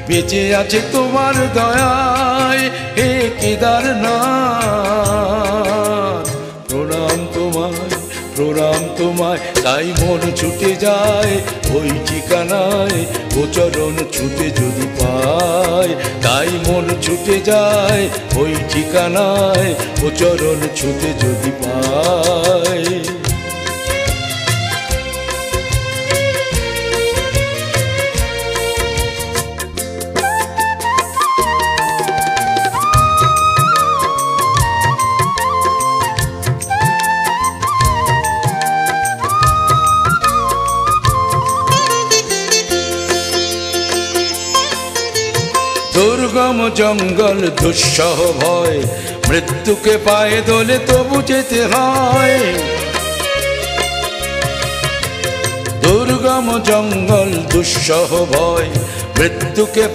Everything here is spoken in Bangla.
বেঁচে আছে তোমার দয়ায় হে কেদারনাথ। প্রণাম তোমায়, প্রণাম তোমায়, তাই মন ছুটে যায় ওই ঠিকানায়, ও চরণ ছুটে যদি পায়। তাই মন ছুটে যায় ওই ঠিকানায়, ও চরণ ছুটে যদি পায়। দুর্গম জঙ্গল দুঃসহ ভয়, মৃত্যুকে পায়ে দোলে তবু যেতে হয়। দুর্গম জঙ্গল দুঃসহ ভয়, মৃত্যুকে